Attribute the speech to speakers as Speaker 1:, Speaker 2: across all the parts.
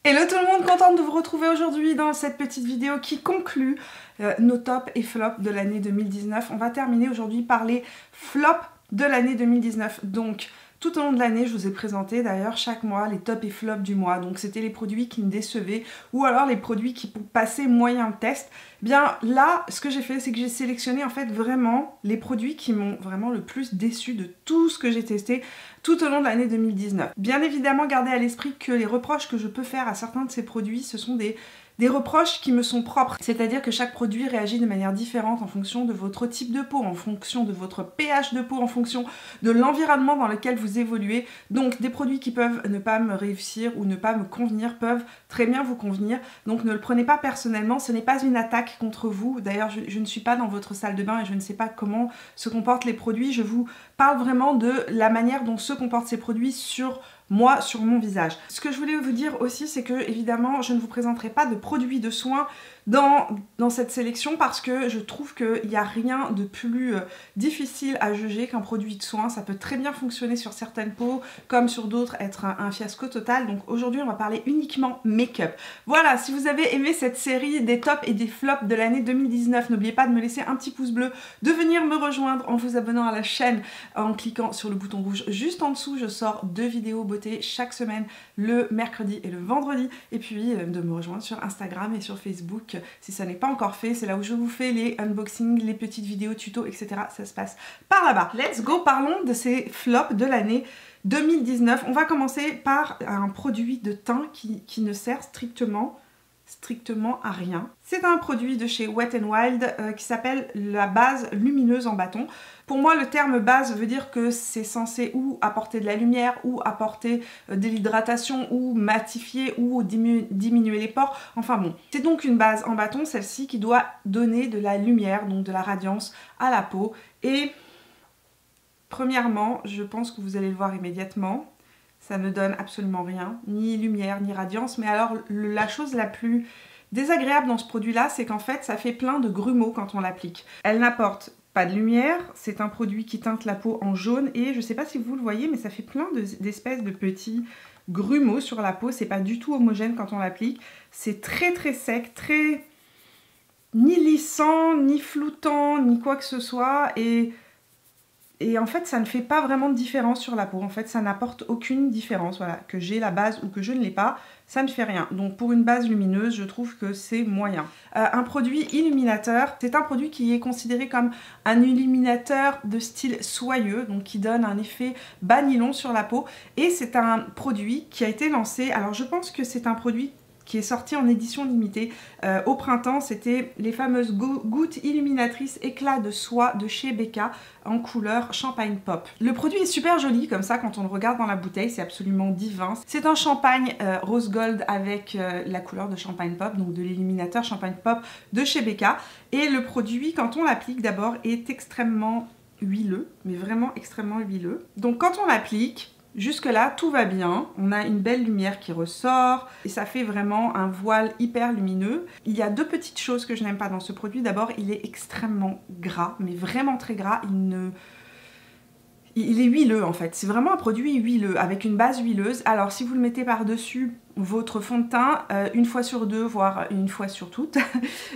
Speaker 1: Hello tout le monde, contente de vous retrouver aujourd'hui dans cette petite vidéo qui conclut nos tops et flops de l'année 2019. On va terminer aujourd'hui par les flops de l'année 2019. Donc tout au long de l'année, je vous ai présenté d'ailleurs chaque mois les tops et flops du mois. Donc c'était les produits qui me décevaient ou alors les produits qui passaient moyen test. Bien là, ce que j'ai fait, c'est que j'ai sélectionné en fait vraiment les produits qui m'ont vraiment le plus déçu de tout ce que j'ai testé tout au long de l'année 2019. Bien évidemment, gardez à l'esprit que les reproches que je peux faire à certains de ces produits, ce sont des reproches qui me sont propres. C'est-à-dire que chaque produit réagit de manière différente en fonction de votre type de peau, en fonction de votre pH de peau, en fonction de l'environnement dans lequel vous évoluez. Donc des produits qui peuvent ne pas me réussir ou ne pas me convenir peuvent très bien vous convenir. Donc ne le prenez pas personnellement, ce n'est pas une attaque contre vous. D'ailleurs, je ne suis pas dans votre salle de bain et je ne sais pas comment se comportent les produits. Je vous parle vraiment de la manière dont se comportent ces produits sur moi, sur mon visage. Ce que je voulais vous dire aussi, c'est que évidemment, je ne vous présenterai pas de produits de soins dans cette sélection parce que je trouve qu'il n'y a rien de plus difficile à juger qu'un produit de soin. Ça peut très bien fonctionner sur certaines peaux comme sur d'autres être un fiasco total. Donc aujourd'hui, on va parler uniquement make-up. Voilà, si vous avez aimé cette série des tops et des flops de l'année 2019, n'oubliez pas de me laisser un petit pouce bleu, de venir me rejoindre en vous abonnant à la chaîne, en cliquant sur le bouton rouge juste en dessous. Je sors 2 vidéos beauté chaque semaine, le mercredi et le vendredi, et puis de me rejoindre sur Instagram et sur Facebook si ça n'est pas encore fait. C'est là où je vous fais les unboxings, les petites vidéos tutos, etc. Ça se passe par là-bas. Let's go, parlons de ces flops de l'année 2019. On va commencer par un produit de teint qui ne sert strictement à rien. C'est un produit de chez Wet n Wild qui s'appelle la base lumineuse en bâton. Pour moi, le terme base veut dire que c'est censé ou apporter de la lumière, ou apporter de l'hydratation, ou matifier, ou diminuer les pores. Enfin bon, c'est donc une base en bâton, celle-ci, qui doit donner de la lumière, donc de la radiance à la peau. Et premièrement, je pense que vous allez le voir immédiatement, ça ne donne absolument rien, ni lumière, ni radiance. Mais alors, la chose la plus désagréable dans ce produit-là, c'est qu'en fait, ça fait plein de grumeaux quand on l'applique. Elle n'apporte pas de lumière, c'est un produit qui teinte la peau en jaune. Et je ne sais pas si vous le voyez, mais ça fait plein d'espèces de petits grumeaux sur la peau. C'est pas du tout homogène quand on l'applique. C'est très très sec, très... ni lissant, ni floutant, ni quoi que ce soit. Et en fait, ça ne fait pas vraiment de différence sur la peau. En fait, ça n'apporte aucune différence. Voilà, que j'ai la base ou que je ne l'ai pas, ça ne fait rien. Donc pour une base lumineuse, je trouve que c'est moyen. Un produit illuminateur, c'est un produit qui est considéré comme un illuminateur de style soyeux, donc qui donne un effet bas nylon sur la peau. Et c'est un produit qui a été lancé, alors je pense que c'est un produit qui est sorti en édition limitée au printemps. C'était les fameuses gouttes illuminatrices éclat de soie de chez Becca en couleur champagne pop. Le produit est super joli comme ça quand on le regarde dans la bouteille, c'est absolument divin. C'est un champagne rose gold avec la couleur de champagne pop, donc de l'illuminateur champagne pop de chez Becca. Et le produit, quand on l'applique d'abord, est extrêmement huileux, mais vraiment extrêmement huileux. Donc quand on l'applique, jusque là, tout va bien, on a une belle lumière qui ressort et ça fait vraiment un voile hyper lumineux. Il y a deux petites choses que je n'aime pas dans ce produit. D'abord, il est extrêmement gras, mais vraiment très gras. Il est huileux en fait, c'est vraiment un produit huileux avec une base huileuse. Alors si vous le mettez par-dessus votre fond de teint, une fois sur deux, voire une fois sur toutes,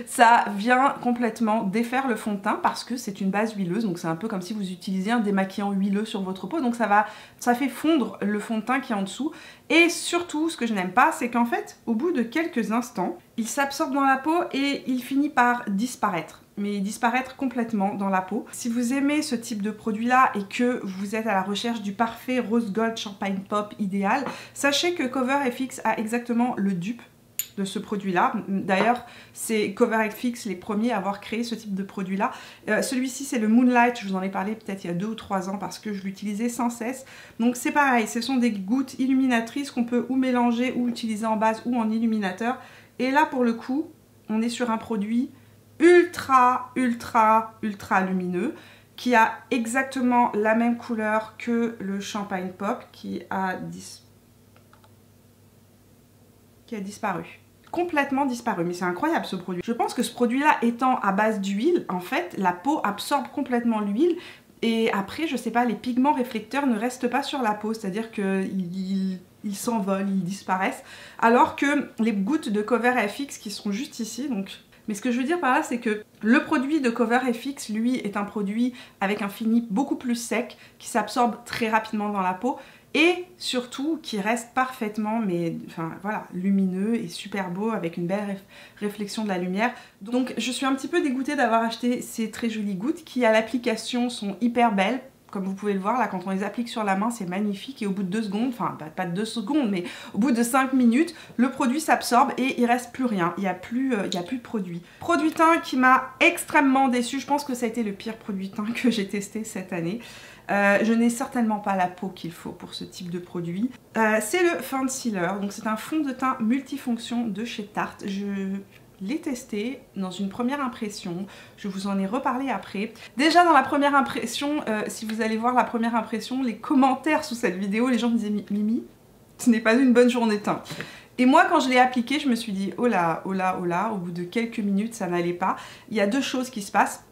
Speaker 1: ça vient complètement défaire le fond de teint parce que c'est une base huileuse. Donc c'est un peu comme si vous utilisiez un démaquillant huileux sur votre peau. Donc ça fait fondre le fond de teint qui est en dessous. Et surtout, ce que je n'aime pas, c'est qu'en fait, au bout de quelques instants, il s'absorbe dans la peau et il finit par disparaître. Mais disparaître complètement dans la peau. Si vous aimez ce type de produit là et que vous êtes à la recherche du parfait rose gold champagne pop idéal, sachez que CoverFX a exactement le dupe de ce produit là. D'ailleurs, c'est CoverFX les premiers à avoir créé ce type de produit là. Celui-ci c'est le Moonlight, je vous en ai parlé peut-être il y a 2 ou 3 ans parce que je l'utilisais sans cesse. Donc c'est pareil, ce sont des gouttes illuminatrices qu'on peut ou mélanger ou utiliser en base ou en illuminateur. Et là pour le coup, on est sur un produit ultra lumineux qui a exactement la même couleur que le champagne pop qui a disparu. Complètement disparu, mais c'est incroyable ce produit. Je pense que ce produit là étant à base d'huile, en fait la peau absorbe complètement l'huile et après je sais pas, les pigments réflecteurs ne restent pas sur la peau, c'est à dire qu'ils ils s'envolent, ils disparaissent. Alors que les gouttes de Cover FX qui sont juste ici, donc... Mais ce que je veux dire par là, c'est que le produit de Cover FX, lui, est un produit avec un fini beaucoup plus sec, qui s'absorbe très rapidement dans la peau, et surtout qui reste parfaitement, mais enfin voilà, lumineux et super beau, avec une belle réflexion de la lumière. Donc je suis un petit peu dégoûtée d'avoir acheté ces très jolies gouttes, qui à l'application sont hyper belles. Comme vous pouvez le voir, là, quand on les applique sur la main, c'est magnifique. Et au bout de 2 secondes, enfin, pas de 2 secondes, mais au bout de 5 minutes, le produit s'absorbe et il reste plus rien. Il n'y a plus de produit. Produit teint qui m'a extrêmement déçue. Je pense que ça a été le pire produit teint que j'ai testé cette année. Je n'ai certainement pas la peau qu'il faut pour ce type de produit. C'est le Fancyler. Donc, c'est un fond de teint multifonction de chez Tarte. Je l'ai testé dans une première impression, je vous en ai reparlé après. Déjà dans la première impression, si vous allez voir la première impression, les commentaires sous cette vidéo, les gens me disaient « Mimi, ce n'est pas une bonne journée teint ». Et moi quand je l'ai appliqué, je me suis dit « Oh là, oh là, oh là », au bout de quelques minutes ça n'allait pas. Il y a deux choses qui se passent.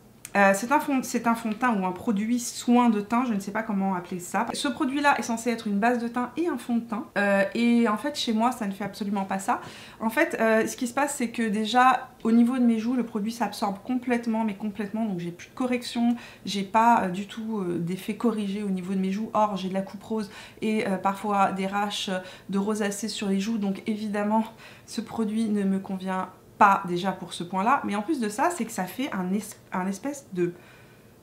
Speaker 1: C'est un fond de teint ou un produit soin de teint, je ne sais pas comment appeler ça. Ce produit-là est censé être une base de teint et un fond de teint. Et en fait, chez moi, ça ne fait absolument pas ça. En fait, ce qui se passe, c'est que déjà, au niveau de mes joues, le produit s'absorbe complètement, mais complètement. Donc j'ai plus de correction, j'ai pas du tout d'effet corrigé au niveau de mes joues. Or, j'ai de la coupe rose et parfois des raches de rosacée sur les joues. Donc évidemment, ce produit ne me convient pas déjà pour ce point là, mais en plus de ça, c'est que ça fait un espèce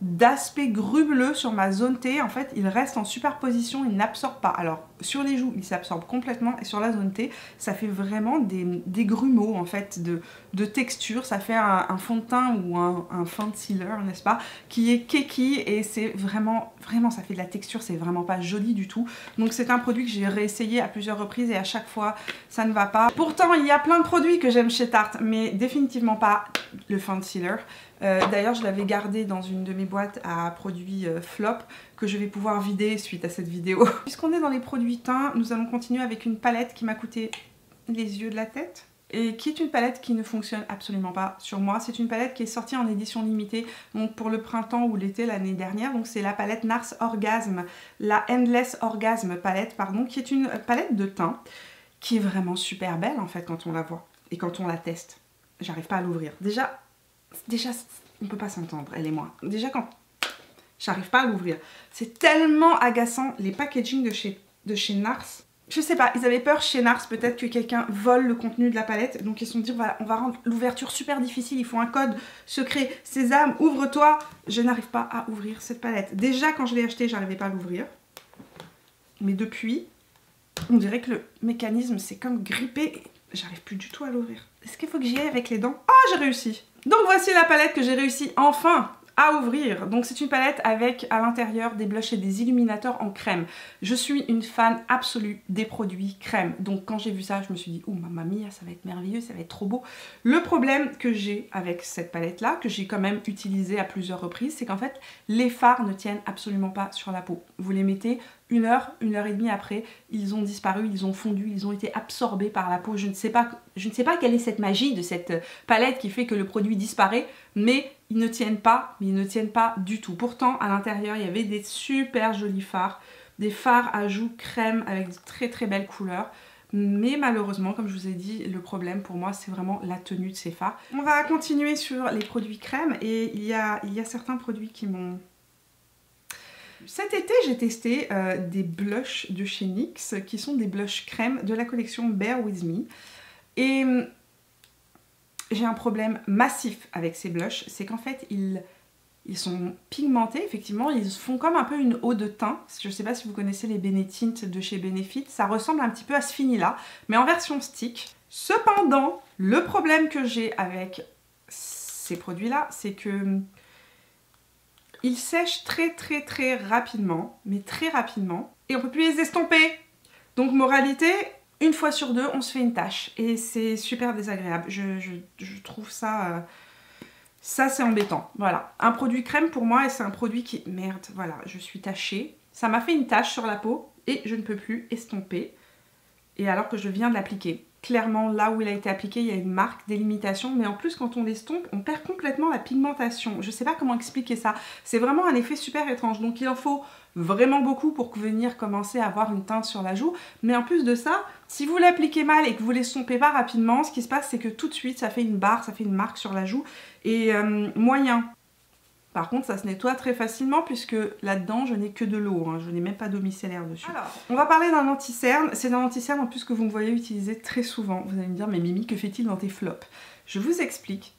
Speaker 1: d'aspect grumeleux sur ma zone T. En fait, il reste en superposition, il n'absorbe pas. Alors, sur les joues, il s'absorbe complètement, et sur la zone T, ça fait vraiment des grumeaux, en fait, de texture. Ça fait un fond de teint ou un Fancyler, n'est-ce pas, qui est keki, et c'est vraiment, ça fait de la texture, c'est vraiment pas joli du tout. Donc, c'est un produit que j'ai réessayé à plusieurs reprises, et à chaque fois, ça ne va pas. Pourtant, il y a plein de produits que j'aime chez Tarte, mais définitivement pas le Fancyler. D'ailleurs, je l'avais gardé dans une de mes boîtes à produits flop que je vais pouvoir vider suite à cette vidéo. Puisqu'on est dans les produits teints, nous allons continuer avec une palette qui m'a coûté les yeux de la tête et qui est une palette qui ne fonctionne absolument pas sur moi. C'est une palette qui est sortie en édition limitée, donc pour le printemps ou l'été l'année dernière. Donc c'est la palette Nars Orgasm, la Endless Orgasm palette, pardon, qui est une palette de teint qui est vraiment super belle en fait quand on la voit et quand on la teste. J'arrive pas à l'ouvrir. Déjà, on peut pas s'entendre, elle et moi. Déjà, quand j'arrive pas à l'ouvrir, c'est tellement agaçant, les packaging de chez Nars. Je sais pas, ils avaient peur chez Nars, peut-être que quelqu'un vole le contenu de la palette, donc ils se sont dit, voilà, on va rendre l'ouverture super difficile, il faut un code secret. Sésame, ouvre-toi. Je n'arrive pas à ouvrir cette palette. Déjà, quand je l'ai achetée, j'arrivais pas à l'ouvrir. Mais depuis, on dirait que le mécanisme, c'est comme grippé. J'arrive plus du tout à l'ouvrir. Est-ce qu'il faut que j'y aille avec les dents? Ah, j'ai réussi! Donc voici la palette que j'ai réussi enfin à ouvrir. Donc c'est une palette avec à l'intérieur des blushs et des illuminateurs en crème. Je suis une fan absolue des produits crème. Donc quand j'ai vu ça, je me suis dit, oh mamma mia, ça va être merveilleux, ça va être trop beau. Le problème que j'ai avec cette palette là, que j'ai quand même utilisée à plusieurs reprises, c'est qu'en fait les fards ne tiennent absolument pas sur la peau. Vous les mettez une heure et demie après, ils ont disparu, ils ont fondu, ils ont été absorbés par la peau. Je ne sais pas quelle est cette magie de cette palette qui fait que le produit disparaît, mais ils ne tiennent pas, du tout. Pourtant, à l'intérieur, il y avait des super jolis fards, des fards à joues crème avec de très très belles couleurs. Mais malheureusement, comme je vous ai dit, le problème pour moi, c'est vraiment la tenue de ces fards. On va continuer sur les produits crème et il y a certains produits qui m'ont... Cet été, j'ai testé des blushs de chez NYX qui sont des blushs crème de la collection Bear With Me. Et j'ai un problème massif avec ces blushs, c'est qu'en fait, ils sont pigmentés, effectivement, ils font comme un peu une eau de teint. Je ne sais pas si vous connaissez les Benetint de chez Benefit, ça ressemble un petit peu à ce fini-là, mais en version stick. Cependant, le problème que j'ai avec ces produits-là, c'est que ils sèchent très rapidement, mais très rapidement, et on peut plus les estomper. Donc moralité, une fois sur deux, on se fait une tache, et c'est super désagréable. Je trouve ça... ça c'est embêtant, voilà. Un produit crème pour moi, et c'est un produit qui... Merde, voilà, je suis tachée. Ça m'a fait une tache sur la peau, et je ne peux plus estomper, et alors que je viens de l'appliquer. clairement là où il a été appliqué, il y a une marque, des limitations, mais en plus quand on l'estompe, on perd complètement la pigmentation. Je sais pas comment expliquer ça. C'est vraiment un effet super étrange. Donc il en faut vraiment beaucoup pour venir commencer à avoir une teinte sur la joue. Mais en plus de ça, si vous l'appliquez mal et que vous l'estompez pas rapidement, ce qui se passe c'est que tout de suite ça fait une barre, ça fait une marque sur la joue. Et moyen. Par contre, ça se nettoie très facilement puisque là-dedans, je n'ai que de l'eau, hein, je n'ai même pas d'eau micellaire dessus. Alors, on va parler d'un anti-cerne. C'est un anti-cerne en plus que vous me voyez utiliser très souvent. Vous allez me dire, mais Mimi, que fait-il dans tes flops? Je vous explique.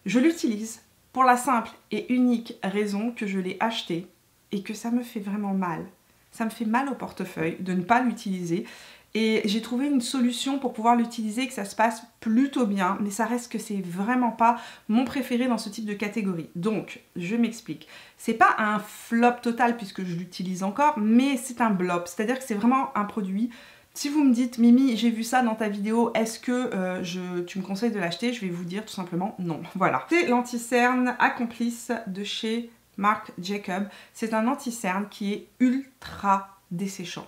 Speaker 1: Je l'utilise pour la simple et unique raison que je l'ai acheté et que ça me fait vraiment mal. Ça me fait mal au portefeuille de ne pas l'utiliser. Et j'ai trouvé une solution pour pouvoir l'utiliser et que ça se passe plutôt bien, mais ça reste que c'est vraiment pas mon préféré dans ce type de catégorie. Donc, je m'explique. C'est pas un flop total puisque je l'utilise encore, mais c'est un blop. C'est-à-dire que c'est vraiment un produit. Si vous me dites, Mimi, j'ai vu ça dans ta vidéo, est-ce que tu me conseilles de l'acheter? Je vais vous dire tout simplement non. Voilà. C'est l'anti-cerne Accomplice de chez Marc Jacob. C'est un anti-cerne qui est ultra desséchant.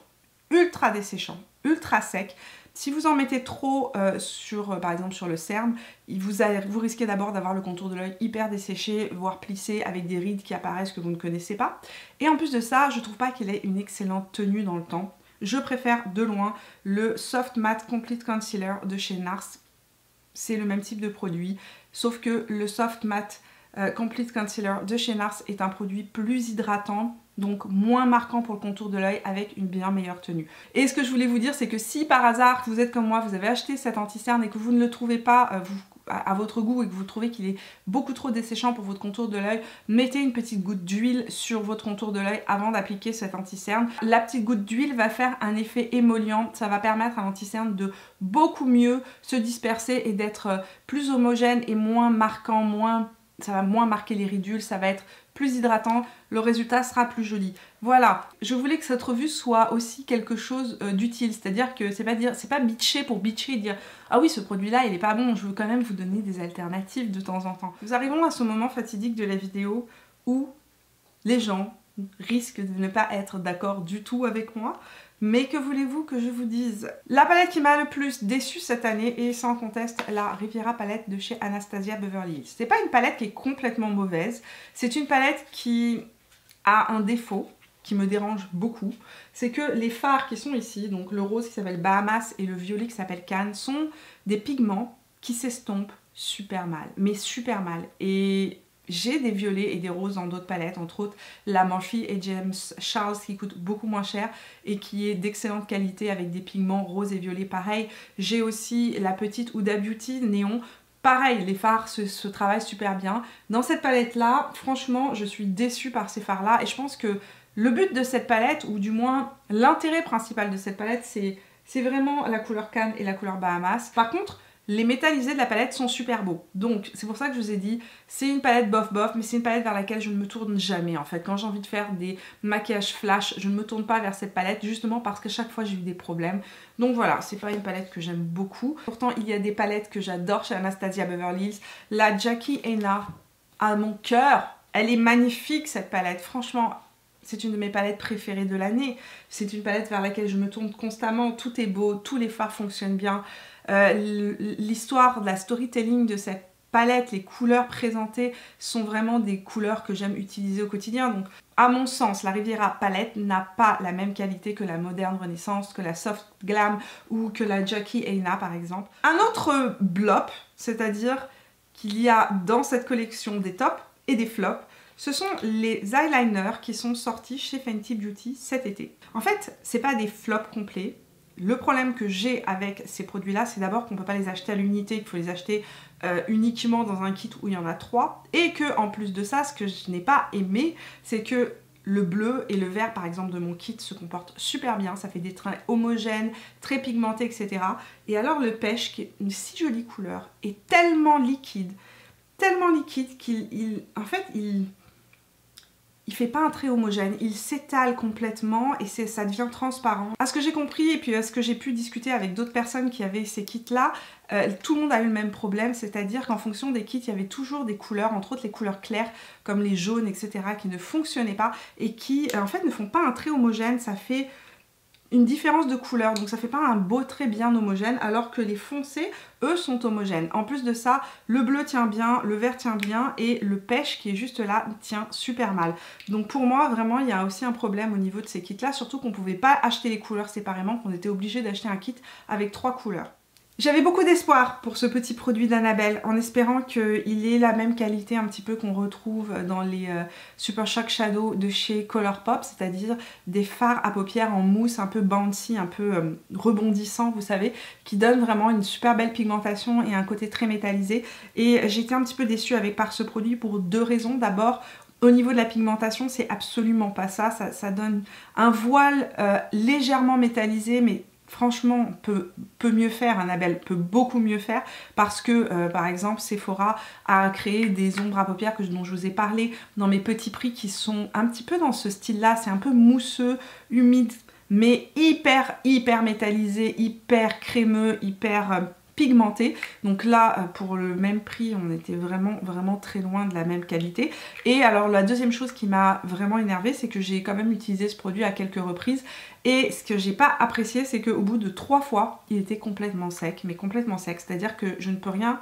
Speaker 1: Ultra desséchant, ultra sec. Si vous en mettez trop par exemple sur le cerne, vous risquez d'abord d'avoir le contour de l'œil hyper desséché, voire plissé avec des rides qui apparaissent que vous ne connaissez pas. Et en plus de ça, je trouve pas qu'il ait une excellente tenue dans le temps. Je préfère de loin le Soft Matte Complete Concealer de chez NARS. C'est le même type de produit, sauf que le Soft Matte Complete Concealer de chez NARS est un produit plus hydratant, donc moins marquant pour le contour de l'œil avec une bien meilleure tenue. Et ce que je voulais vous dire, c'est que si par hasard vous êtes comme moi, vous avez acheté cet anti-cerne et que vous ne le trouvez pas à votre goût et que vous trouvez qu'il est beaucoup trop desséchant pour votre contour de l'œil, mettez une petite goutte d'huile sur votre contour de l'œil avant d'appliquer cet anti-cerne. La petite goutte d'huile va faire un effet émollient, ça va permettre à l'anti-cerne de beaucoup mieux se disperser et d'être plus homogène et moins marquant, ça va moins marquer les ridules, ça va être plus hydratant, le résultat sera plus joli. Voilà, je voulais que cette revue soit aussi quelque chose d'utile, c'est-à-dire que c'est pas bitcher pour bitcher et dire ah oui ce produit là il est pas bon, je veux quand même vous donner des alternatives de temps en temps. Nous arrivons à ce moment fatidique de la vidéo où les gens risquent de ne pas être d'accord du tout avec moi. Mais que voulez-vous que je vous dise? La palette qui m'a le plus déçue cette année est sans conteste la Riviera palette de chez Anastasia Beverly Hills. C'est pas une palette qui est complètement mauvaise, c'est une palette qui a un défaut qui me dérange beaucoup. C'est que les fards qui sont ici, donc le rose qui s'appelle Bahamas et le violet qui s'appelle Cannes, sont des pigments qui s'estompent super mal, mais super mal. Et j'ai des violets et des roses dans d'autres palettes, entre autres la Morphe et James Charles qui coûte beaucoup moins cher et qui est d'excellente qualité avec des pigments roses et violets pareil. J'ai aussi la petite Huda Beauty Néon. Pareil, les fards se travaillent super bien. Dans cette palette-là, franchement, je suis déçue par ces fards-là et je pense que le but de cette palette, ou du moins l'intérêt principal de cette palette, c'est vraiment la couleur Cannes et la couleur Bahamas. Par contre, les métallisés de la palette sont super beaux. Donc c'est pour ça que je vous ai dit, c'est une palette bof bof, mais c'est une palette vers laquelle je ne me tourne jamais en fait. Quand j'ai envie de faire des maquillages flash, je ne me tourne pas vers cette palette, justement parce que chaque fois j'ai eu des problèmes. Donc voilà, c'est pas une palette que j'aime beaucoup. Pourtant il y a des palettes que j'adore chez Anastasia Beverly Hills. La Jackie Aina à mon cœur, elle est magnifique cette palette, franchement. C'est une de mes palettes préférées de l'année. C'est une palette vers laquelle je me tourne constamment. Tout est beau, tous les fards fonctionnent bien. L'histoire de la storytelling de cette palette, les couleurs présentées sont vraiment des couleurs que j'aime utiliser au quotidien. Donc, à mon sens, la Riviera palette n'a pas la même qualité que la Moderne Renaissance, que la Soft Glam ou que la Jackie Aina par exemple. Un autre blop, c'est-à-dire qu'il y a dans cette collection des tops et des flops, ce sont les eyeliners qui sont sortis chez Fenty Beauty cet été. En fait, c'est pas des flops complets. Le problème que j'ai avec ces produits-là, c'est d'abord qu'on ne peut pas les acheter à l'unité, qu'il faut les acheter uniquement dans un kit où il y en a 3. Et que en plus de ça, ce que je n'ai pas aimé, c'est que le bleu et le vert, par exemple, de mon kit se comportent super bien. Ça fait des traits homogènes, très pigmentés, etc. Et alors le pêche, qui est une si jolie couleur, est tellement liquide qu'il fait pas un trait homogène, il s'étale complètement et ça devient transparent. À ce que j'ai compris et puis à ce que j'ai pu discuter avec d'autres personnes qui avaient ces kits là, tout le monde a eu le même problème, c'est-à-dire qu'en fonction des kits, il y avait toujours des couleurs, entre autres les couleurs claires comme les jaunes, etc. qui ne fonctionnaient pas et qui en fait ne font pas un trait homogène, ça fait une différence de couleur, donc ça fait pas un beau trait bien homogène, alors que les foncés, eux, sont homogènes. En plus de ça, le bleu tient bien, le vert tient bien, et le pêche qui est juste là tient super mal. Donc pour moi, vraiment, il y a aussi un problème au niveau de ces kits-là, surtout qu'on pouvait pas acheter les couleurs séparément, qu'on était obligé d'acheter un kit avec 3 couleurs. J'avais beaucoup d'espoir pour ce petit produit d'Annabelle, en espérant qu'il ait la même qualité un petit peu qu'on retrouve dans les Super Shock Shadow de chez Colourpop, c'est-à-dire des fards à paupières en mousse un peu bouncy, un peu rebondissant, vous savez, qui donnent vraiment une super belle pigmentation et un côté très métallisé. Et j'étais un petit peu déçue par ce produit pour 2 raisons. D'abord, au niveau de la pigmentation, c'est absolument pas ça. Ça donne un voile légèrement métallisé, mais franchement, peut mieux faire, Annabelle peut beaucoup mieux faire, parce que par exemple Sephora a créé des ombres à paupières dont je vous ai parlé dans mes petits prix, qui sont un petit peu dans ce style là, c'est un peu mousseux, humide, mais hyper métallisé, hyper crémeux, hyper pigmenté. Donc là, pour le même prix, on était vraiment très loin de la même qualité. Et alors la deuxième chose qui m'a vraiment énervée, c'est que j'ai quand même utilisé ce produit à quelques reprises, et ce que j'ai pas apprécié, c'est qu'au bout de 3 fois, il était complètement sec, mais complètement sec. C'est-à-dire que je ne peux rien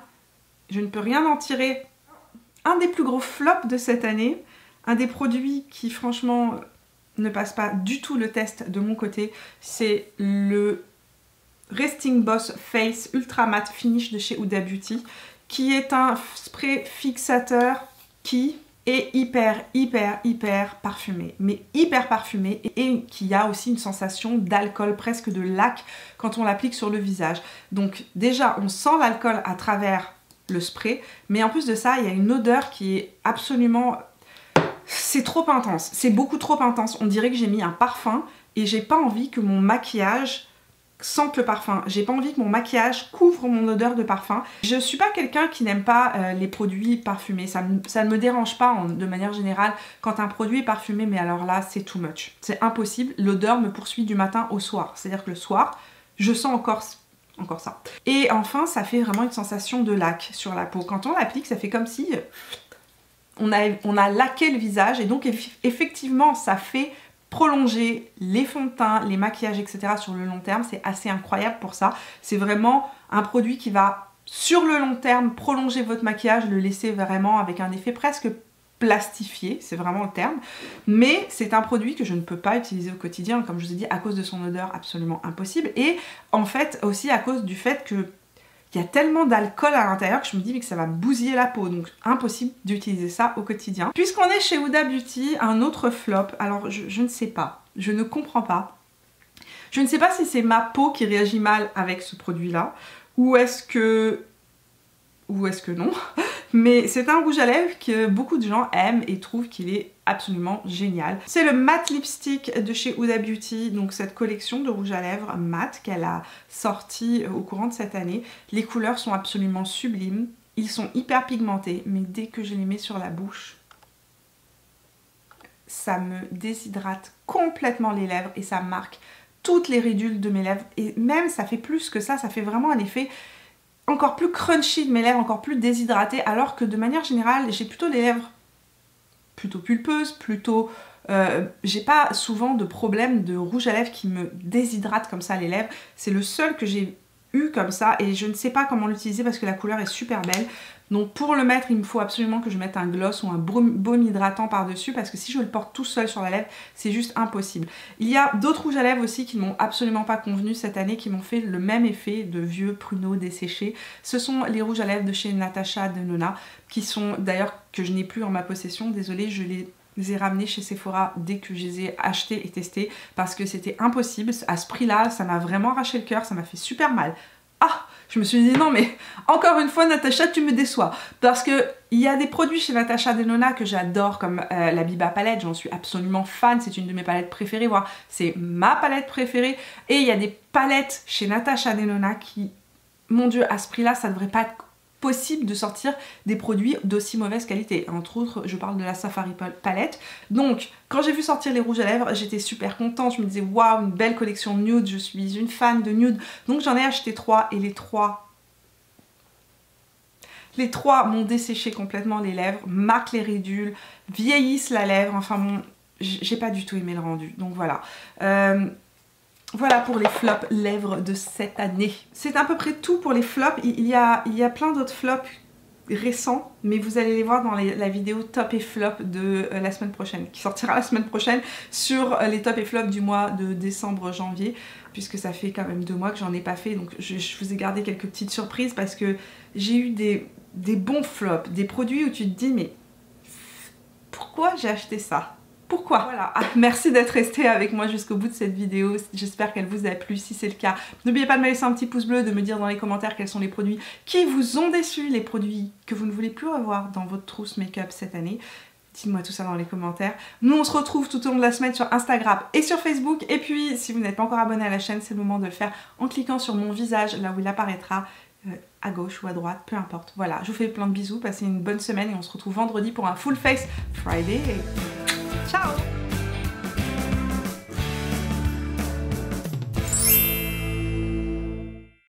Speaker 1: en tirer. Un des plus gros flops de cette année, un des produits qui franchement ne passe pas du tout le test de mon côté, c'est le Resting Boss Face Ultra Matte Finish de chez Huda Beauty, qui est un spray fixateur qui est hyper parfumé, mais hyper parfumé, et qui a aussi une sensation d'alcool, presque de lac, quand on l'applique sur le visage. Donc déjà, on sent l'alcool à travers le spray, mais en plus de ça, il y a une odeur qui est absolument... C'est trop intense, c'est beaucoup trop intense. On dirait que j'ai mis un parfum, et j'ai pas envie que mon maquillage sente le parfum. J'ai pas envie que mon maquillage couvre mon odeur de parfum. Je suis pas quelqu'un qui n'aime pas les produits parfumés. Ça ne me dérange pas de manière générale quand un produit est parfumé, mais alors là, c'est too much. C'est impossible. L'odeur me poursuit du matin au soir. C'est-à-dire que le soir, je sens encore ça. Et enfin, ça fait vraiment une sensation de lac sur la peau. Quand on l'applique, ça fait comme si on a laqué le visage, et donc effectivement, ça fait prolonger les fonds de teint, les maquillages, etc. sur le long terme. C'est assez incroyable pour ça. C'est vraiment un produit qui va, sur le long terme, prolonger votre maquillage, le laisser vraiment avec un effet presque plastifié, c'est vraiment le terme. Mais c'est un produit que je ne peux pas utiliser au quotidien, comme je vous ai dit, à cause de son odeur absolument impossible, et en fait aussi à cause du fait que il y a tellement d'alcool à l'intérieur que je me dis que ça va bousiller la peau, donc impossible d'utiliser ça au quotidien. Puisqu'on est chez Huda Beauty, un autre flop, alors je ne sais pas, je ne comprends pas. Je ne sais pas si c'est ma peau qui réagit mal avec ce produit-là, ou est-ce que non. Mais c'est un rouge à lèvres que beaucoup de gens aiment et trouvent qu'il est absolument génial. C'est le Matte Lipstick de chez Huda Beauty, donc cette collection de rouge à lèvres matte qu'elle a sorti au courant de cette année. Les couleurs sont absolument sublimes, ils sont hyper pigmentés, mais dès que je les mets sur la bouche, ça me déshydrate complètement les lèvres et ça marque toutes les ridules de mes lèvres. Et même ça fait plus que ça fait vraiment un effet encore plus crunchy de mes lèvres, encore plus déshydratées, alors que de manière générale, j'ai plutôt les lèvres plutôt pulpeuses, plutôt... j'ai pas souvent de problème de rouge à lèvres qui me déshydrate comme ça les lèvres. C'est le seul que j'ai eu comme ça, et je ne sais pas comment l'utiliser parce que la couleur est super belle. Donc pour le mettre, il me faut absolument que je mette un gloss ou un baume hydratant par-dessus, parce que si je le porte tout seul sur la lèvre, c'est juste impossible. Il y a d'autres rouges à lèvres aussi qui ne m'ont absolument pas convenu cette année, qui m'ont fait le même effet de vieux pruneaux desséchés. Ce sont les rouges à lèvres de chez Natasha Denona, qui sont d'ailleurs que je n'ai plus en ma possession. Désolée, je les ai ramenés chez Sephora dès que je les ai achetés et testés, parce que c'était impossible. À ce prix-là, ça m'a vraiment arraché le cœur, ça m'a fait super mal. Ah, je me suis dit non mais encore une fois Natasha, tu me déçois, parce que il y a des produits chez Natasha Denona que j'adore, comme la Biba palette, j'en suis absolument fan, c'est une de mes palettes préférées, voire c'est ma palette préférée. Et il y a des palettes chez Natasha Denona qui, mon dieu, à ce prix là ça devrait pas être possible de sortir des produits d'aussi mauvaise qualité. Entre autres, je parle de la Safari palette. Donc quand j'ai vu sortir les rouges à lèvres, j'étais super contente, je me disais waouh, une belle collection nude, je suis une fan de nude. Donc j'en ai acheté 3, et les trois m'ont desséché complètement les lèvres, marquent les ridules, vieillissent la lèvre, enfin bon, j'ai pas du tout aimé le rendu. Donc voilà. Voilà pour les flops lèvres de cette année. C'est à peu près tout pour les flops. Il y a plein d'autres flops récents, mais vous allez les voir dans la vidéo top et flop de la semaine prochaine, qui sortira la semaine prochaine sur les top et flops du mois de décembre-janvier, puisque ça fait quand même 2 mois que j'en ai pas fait, donc je vous ai gardé quelques petites surprises parce que j'ai eu des bons flops, des produits où tu te dis mais pourquoi j'ai acheté ça ? Pourquoi? Voilà, merci d'être resté avec moi jusqu'au bout de cette vidéo, j'espère qu'elle vous a plu. Si c'est le cas, n'oubliez pas de me laisser un petit pouce bleu, de me dire dans les commentaires quels sont les produits qui vous ont déçu, les produits que vous ne voulez plus revoir dans votre trousse make-up cette année. Dites-moi tout ça dans les commentaires. Nous on se retrouve tout au long de la semaine sur Instagram et sur Facebook. Et puis si vous n'êtes pas encore abonné à la chaîne, c'est le moment de le faire en cliquant sur mon visage, là où il apparaîtra. À gauche ou à droite, peu importe. Voilà, je vous fais plein de bisous, passez une bonne semaine et on se retrouve vendredi pour un Full Face Friday. Ciao!